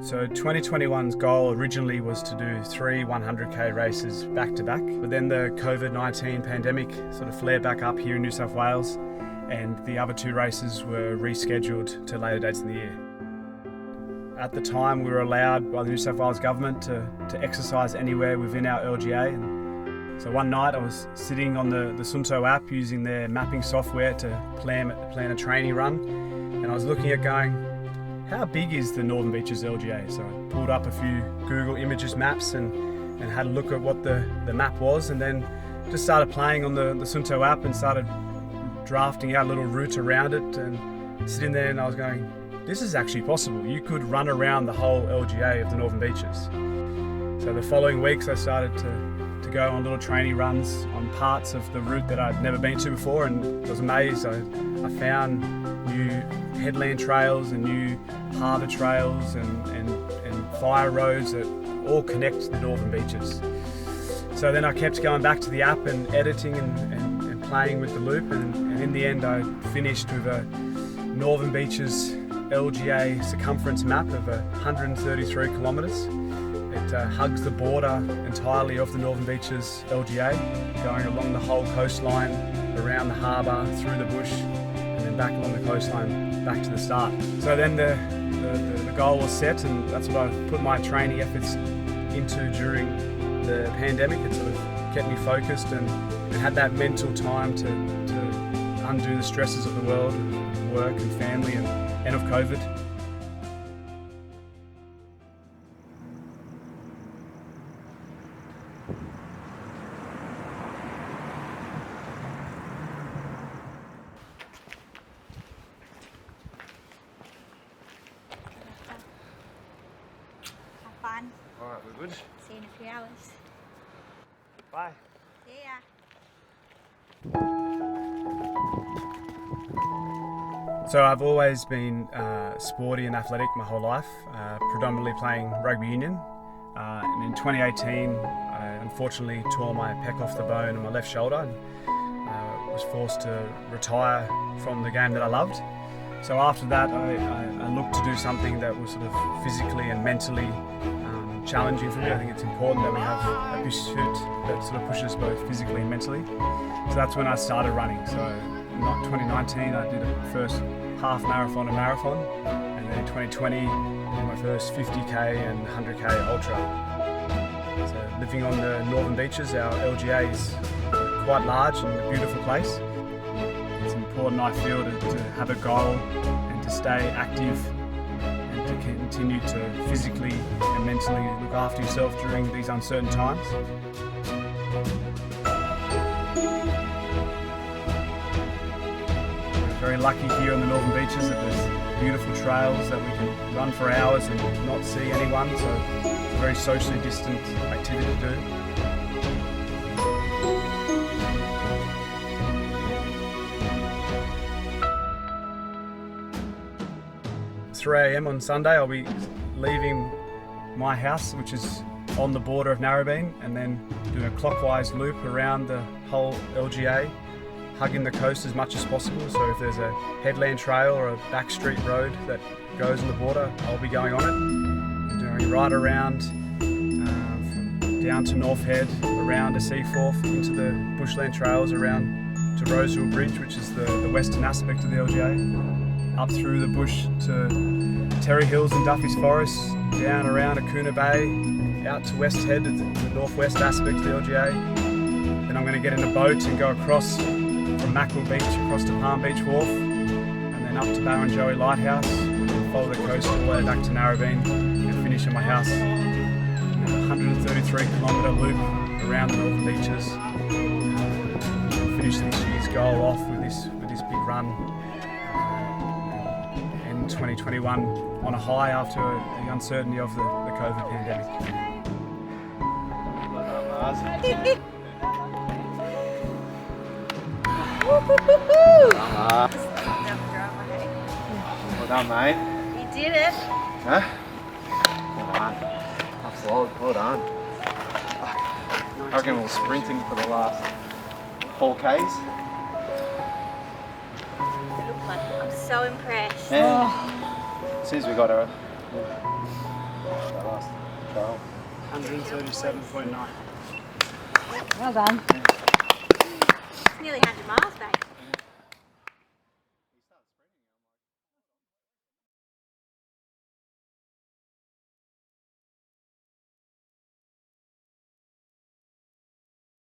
So 2021's goal originally was to do 3 100k races back to back, but then the COVID-19 pandemic sort of flared back up here in New South Wales, and the other 2 races were rescheduled to later dates in the year. At the time, we were allowed by the New South Wales government to exercise anywhere within our LGA. And so one night I was sitting on the Sunto app using their mapping software to plan a training run, and I was looking at going, how big is the Northern Beaches LGA? So I pulled up a few Google Images maps and had a look at what the map was, and then just started playing on the Sunto app and started drafting out a little route around it, and sitting there and I was going, this is actually possible. You could run around the whole LGA of the Northern Beaches. So the following weeks I started to go on little training runs on parts of the route that I'd never been to before, and I was amazed. I found new headland trails and new harbour trails and fire roads that all connect the Northern Beaches. So then I kept going back to the app and editing and playing with the loop, and in the end I finished with a Northern Beaches LGA circumference map of 133 kilometres. It hugs the border entirely of the Northern Beaches LGA, going along the whole coastline, around the harbour, through the bush, and then back along the coastline, back to the start. So then the goal was set, and that's what I put my training efforts into during the pandemic. It sort of kept me focused and had that mental time to undo the stresses of the world, work and family and of COVID. Have fun. Alright, we're good. See you in a few hours. Bye. See ya. So I've always been sporty and athletic my whole life, predominantly playing rugby union. And in 2018, I unfortunately tore my pec off the bone on my left shoulder and was forced to retire from the game that I loved. So after that, I looked to do something that was sort of physically and mentally challenging for me. I think it's important that we have a pursuit that sort of pushes both physically and mentally. So that's when I started running. So in 2019, I did a first half marathon and marathon, and then in 2020, I did my first 50k and 100k ultra. So living on the Northern Beaches, our LGA is quite large and a beautiful place. It's important, I feel, to have a goal and to stay active and to continue to physically and mentally look after yourself during these uncertain times. We're very lucky here on the Northern Beaches that there's beautiful trails that we can run for hours and not see anyone, so it's a very socially distant activity to do. 3 a.m. on Sunday, I'll be leaving my house, which is on the border of Narrabeen, and then doing a clockwise loop around the whole LGA, hugging the coast as much as possible. So if there's a headland trail or a back street road that goes on the border, I'll be going on it. I'm doing right around from down to North Head, around to Seaforth, into the bushland trails, around to Roseville Bridge, which is the western aspect of the LGA, up through the bush to Terry Hills and Duffy's Forest, down around Akuna Bay, out to West Head, the northwest aspect of the LGA. Then I'm going to get in a boat and go across from Mackerel Beach across to Palm Beach Wharf, and then up to Barrenjoey Lighthouse, and follow the coast all the way back to Narrabeen and finish at my house. A 133 kilometre loop around the Northern Beaches. Finish this year's goal off with this big run. In 2021 on a high after the uncertainty of the COVID pandemic. Well done, mate. You did it. Huh? Well done. Tough slog. Well done. I reckon we were sprinting for the last 4Ks. I'm so impressed. Yeah. As soon as we got her, That last trial. 137.9. Well done.